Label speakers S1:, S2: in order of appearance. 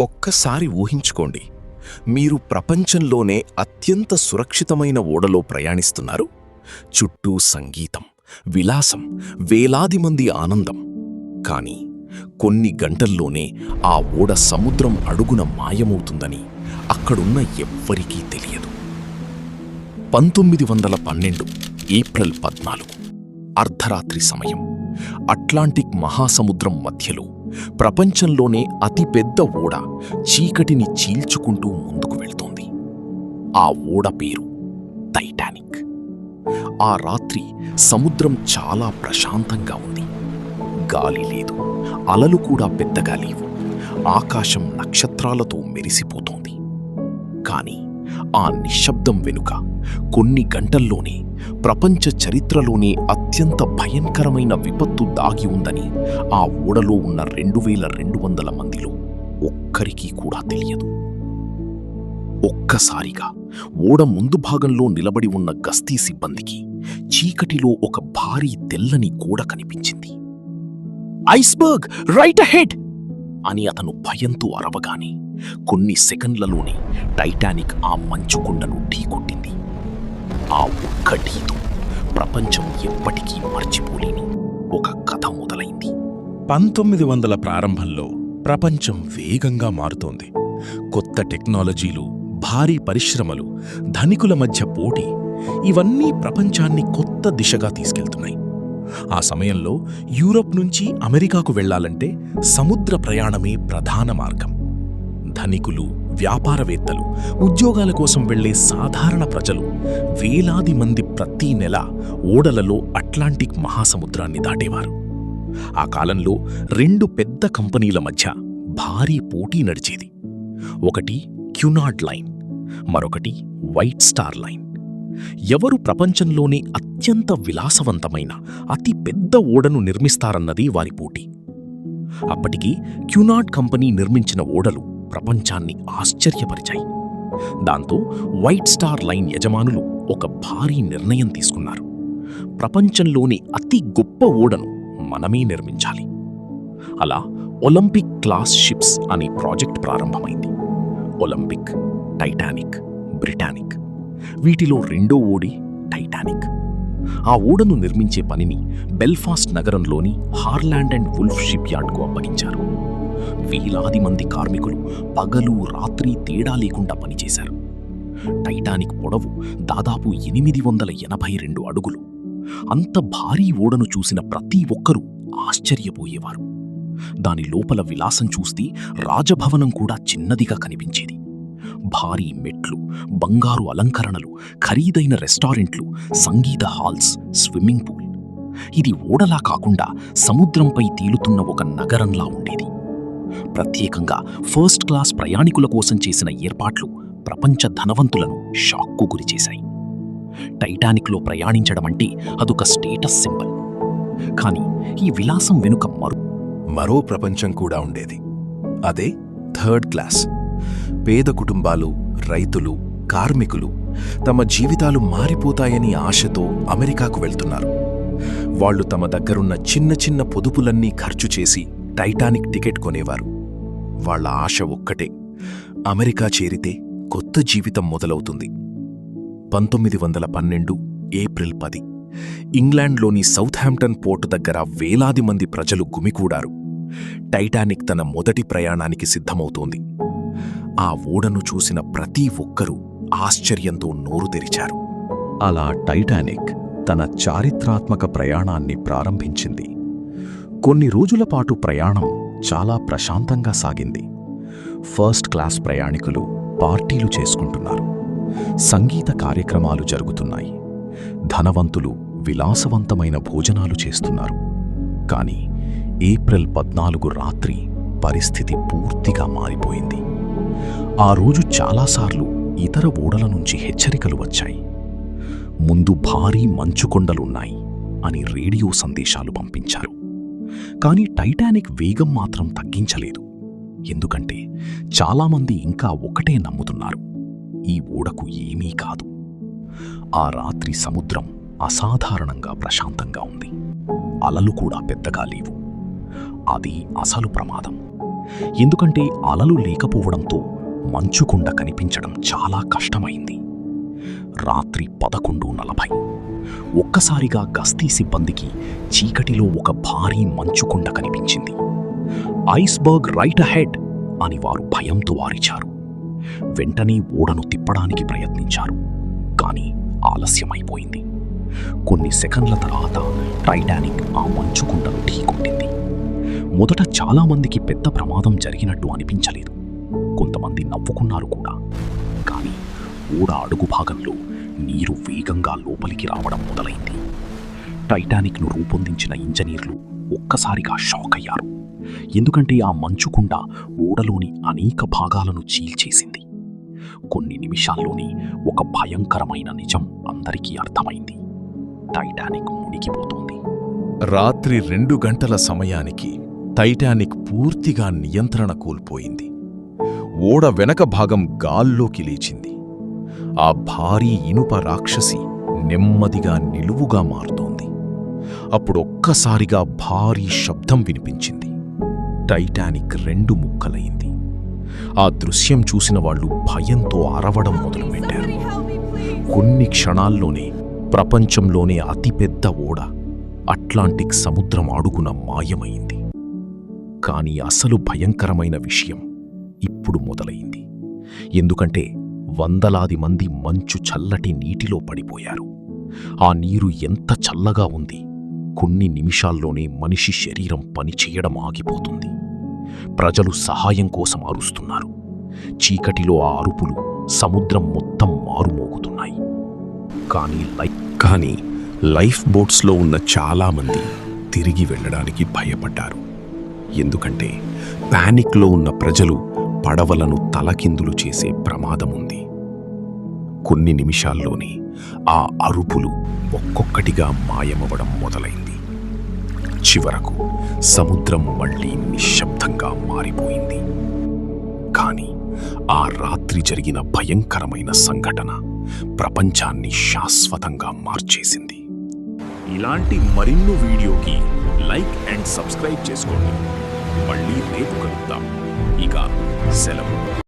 S1: ఒక్కసారి ఊహించుకోండి, మీరు ప్రపంచంలోనే అత్యంత సురక్షితమైన ఓడలో ప్రయాణిస్తున్నారు. చుట్టూ సంగీతం, విలాసం, వేలాది మంది ఆనందం. కానీ కొన్ని గంటల్లోనే ఆ ఓడ సముద్రం అడుగున మాయమవుతుందని అక్కడున్న ఎవ్వరికీ తెలియదు. 1912 ఏప్రిల్ 14 అర్ధరాత్రి సమయం. అట్లాంటిక్ మహాసముద్రం మధ్యలో ప్రపంచంలోనే అతిపెద్ద ఓడ చీకటిని చీల్చుకుంటూ ముందుకు వెళ్తోంది. ఆ ఓడ పేరు టైటానిక్. ఆ రాత్రి సముద్రం చాలా ప్రశాంతంగా ఉంది. గాలి లేదు, అలలు కూడా పెద్దగా లేవు. ఆకాశం నక్షత్రాలతో మెరిసిపోతోంది. కాని ఆ నిశ్శబ్దం వెనుక కొన్ని గంటల్లోనే ప్రపంచ చరిత్రలోనే అత్యంత భయంకరమైన విపత్తు దాగి ఉందని ఆ ఓడలో ఉన్న 2200 మందిలో ఒక్కరికీ కూడా తెలియదు. ఒక్కసారిగా ఓడ ముందు భాగంలో నిలబడి ఉన్న గస్తీ సిబ్బందికి చీకటిలో ఒక భారీ తెల్లని గోడ కనిపించింది. ఐస్బర్గ్ రైట్ అహెడ్ అని అతను భయంతో అరవగానే కొన్ని సెకండ్లలోనే టైటానిక్ ఆ మంచుకొండను ఢీకొట్టింది. ఆ ఒక్క ఢీతో ప్రపంచం ఎప్పటికీ మర్చిపోలేని ఒక కథ మొదలైంది.
S2: 1900 ప్రారంభంలో ప్రపంచం వేగంగా మారుతోంది. కొత్త టెక్నాలజీలు, భారీ పరిశ్రమలు, ధనికుల మధ్య పోటీ, ఇవన్నీ ప్రపంచాన్ని కొత్త దిశగా తీసుకెళ్తున్నాయి. ఆ సమయంలో యూరప్ నుంచి అమెరికాకు వెళ్లాలంటే సముద్ర ప్రయాణమే ప్రధాన మార్గం. ధనికులు, వ్యాపారవేత్తలు, ఉద్యోగాల కోసం వెళ్లే సాధారణ ప్రజలు వేలాది మంది ప్రతి నెల ఓడలలో అట్లాంటిక్ మహాసముద్రాన్ని దాటేవారు. ఆ కాలంలో 2 పెద్ద కంపెనీల మధ్య భారీ పోటీ నడిచేది. ఒకటి క్యునార్డ్ లైన్, మరొకటి వైట్ స్టార్ లైన్. ఎవరు ప్రపంచంలోనే అత్యంత విలాసవంతమైన అతి పెద్ద ఓడను నిర్మిస్తారన్నది వారి పోటీ. అప్పటికి క్యునార్డ్ కంపెనీ నిర్మించిన ఓడలు ప్రపంచాన్ని ఆశ్చర్యపరిచాయి. దాంతో వైట్ స్టార్ లైన్ యజమానులు ఒక భారీ నిర్ణయం తీసుకున్నారు. ప్రపంచంలోని అతి గొప్ప ఓడను మనమే నిర్మించాలి. అలా ఒలింపిక్ క్లాస్ షిప్స్ అనే ప్రాజెక్ట్ ప్రారంభమైంది. ఒలింపిక్, టైటానిక్, బ్రిటానిక్, వీటిలో రెండో ఓడే టైటానిక్. ఆ ఓడను నిర్మించే పనిని బెల్ఫాస్ట్ నగరంలోని హార్లాండ్ అండ్ వుల్ఫ్ షిప్ యార్డ్కు అప్పగించారు. వేలాది మంది కార్మికులు పగలు రాత్రి తేడా లేకుండా పనిచేశారు. టైటానిక్ పొడవు దాదాపు 882 అడుగులు. అంత భారీ ఓడను చూసిన ప్రతి ఒక్కరూ ఆశ్చర్యపోయేవారు. దాని లోపల విలాసం చూస్తే రాజభవనం కూడా చిన్నదిగా కనిపించేది. భారీ మెట్లు, బంగారు అలంకరణలు, ఖరీదైన రెస్టారెంట్లు, సంగీత హాల్స్, స్విమ్మింగ్ పూల్. ఇది ఓడలా కాకుండా సముద్రంపై తేలుతున్న ఒక నగరంలా ఉండేది. ప్రత్యేకంగా ఫస్ట్ క్లాస్ ప్రయాణికుల కోసం చేసిన ఏర్పాట్లు ప్రపంచ ధనవంతులను షాక్కు గురిచేశాయి. టైటానిక్లో ప్రయాణించడమంటే అదొక స్టేటస్ సింబల్. కానీ ఈ విలాసం వెనుక
S1: మరో ప్రపంచం కూడా ఉండేది. అదే థర్డ్ క్లాస్. పేద కుటుంబాలు, రైతులు, కార్మికులు తమ జీవితాలు మారిపోతాయని ఆశతో అమెరికాకు వెళ్తున్నారు. వాళ్లు తమ దగ్గరున్న చిన్న చిన్న పొదుపులన్నీ ఖర్చు చేసి టైటానిక్ టికెట్ కొనేవారు. వాళ్ల ఆశ ఒక్కటే, అమెరికా చేరితే కొత్త జీవితం మొదలవుతుంది. 1912 ఏప్రిల్ 10 ఇంగ్లాండ్లోని సౌత్హాంప్టన్ పోర్టు దగ్గర వేలాది మంది ప్రజలు గుమికూడారు. టైటానిక్ తన మొదటి ప్రయాణానికి సిద్ధమవుతోంది. ఆ ఓడను చూసిన ప్రతి ఒక్కరూ ఆశ్చర్యంతో నోరు తెరిచారు.
S2: అలా టైటానిక్ తన చారిత్రాత్మక ప్రయాణాన్ని ప్రారంభించింది. కొన్ని రోజుల పాటు ప్రయాణం చాలా ప్రశాంతంగా సాగింది. ఫస్ట్ క్లాస్ ప్రయాణికులు పార్టీలు చేసుకుంటున్నారు. సంగీత కార్యక్రమాలు జరుగుతున్నాయి. ధనవంతులు విలాసవంతమైన భోజనాలు చేస్తున్నారు. కానీ ఏప్రిల్ 14 రాత్రి పరిస్థితి పూర్తిగా మారిపోయింది. ఆ రోజు చాలాసార్లు ఇతర ఓడల నుంచి హెచ్చరికలు వచ్చాయి. ముందు భారీ మంచుకొండలున్నాయి అని రేడియో సందేశాలు పంపించారు. కానీ టైటానిక్ వేగం మాత్రం తగ్గించలేదు. ఎందుకంటే చాలామంది ఇంకా ఒకటే నమ్ముతున్నారు, ఈ ఓడకు ఏమీ కాదు. ఆ రాత్రి సముద్రం అసాధారణంగా ప్రశాంతంగా ఉంది. అలలు కూడా పెద్దగా లేవు. అది అసలు ప్రమాదం.
S1: ఎందుకంటే అలలు లేకపోవడంతో మంచుకొండ కనిపించడం చాలా కష్టమైంది. రాత్రి 11:40. ఒక్కసారిగా గస్తీ సిబ్బందికి చీకటిలో ఒక భారీ మంచుకొండ కనిపించింది. ఐస్బర్గ్ రైట్ అహెడ్ అని వారు భయంతో అరిచారు. వెంటనే ఓడను తిప్పడానికి ప్రయత్నించారు, కానీ ఆలస్యమైపోయింది. కొన్ని సెకన్ల తర్వాత టైటానిక్ ఆ మంచుకొండను ఢీకొట్టింది. మొదట చాలామందికి పెద్ద ప్రమాదం జరిగినట్టు అనిపించలేదు. కొంతమంది నవ్వుకున్నారు కూడా. కానీ ఓడ అడుగు భాగంలో నీరు వేగంగా లోపలికి రావడం మొదలైంది. టైటానిక్ను రూపొందించిన ఇంజనీర్లు ఒక్కసారిగా షాక్ అయ్యారు. ఎందుకంటే ఆ మంచుకొండ ఓడలోని అనేక భాగాలను చీల్చేసింది. కొన్ని నిమిషాల్లోనే ఒక భయంకరమైన నిజం అందరికీ అర్థమైంది. టైటానిక్ మునిగిపోతోంది.
S2: రాత్రి 2 గంటల సమయానికి టైటానిక్ పూర్తిగా నియంత్రణ కోల్పోయింది. ఓడ వెనక భాగం గాల్లోకి లేచింది. ఆ భారీ ఇనుప రాక్షసి నెమ్మదిగా నిలువుగా మారుతోంది. అప్పుడొక్కసారిగా భారీ శబ్దం వినిపించింది. టైటానిక్ 2 ముక్కలైంది. ఆ దృశ్యం చూసిన వాళ్ళు భయంతో అరవడం మొదలుపెట్టారు. కొన్ని క్షణాల్లోనే ప్రపంచంలోనే అతిపెద్ద ఓడ అట్లాంటిక్ సముద్రం అడుగున మాయమైంది. కానీ అసలు భయంకరమైన విషయం ఇప్పుడు మొదలైంది. ఎందుకంటే వందలాది మంది మంచు చల్లటి నీటిలో పడిపోయారు. ఆ నీరు ఎంత చల్లగా ఉంది, కొన్ని నిమిషాల్లోనే మనిషి శరీరం పనిచేయడం ఆగిపోతుంది. ప్రజలు సహాయం కోసం అరుస్తున్నారు. చీకటిలో ఆ అరుపులు సముద్రం మొత్తం మారుమోగుతున్నాయి. కానీ లైఫ్ బోట్స్లో ఉన్న చాలామంది తిరిగి వెళ్ళడానికి భయపడ్డారు. ఎందుకంటే పానిక్లో ఉన్న ప్రజలు పడవలను తలకిందులు చేసే ప్రమాదముంది. కొన్ని నిమిషాల్లోనే ఆ అరుపులు ఒక్కొక్కటిగా మాయమవడం మొదలైంది. చివరకు సముద్రం మళ్ళీ నిశ్శబ్దంగా మారిపోయింది. కానీ ఆ రాత్రి జరిగిన భయంకరమైన సంఘటన ప్రపంచాన్ని శాశ్వతంగా మార్చేసింది.
S1: ఇలాంటి మరిన్ని వీడియోకి లైక్ అండ్ సబ్స్క్రైబ్ చేసుకోండి. మళ్ళీ రేపు కలుద్దాం. ఇక సెలవు.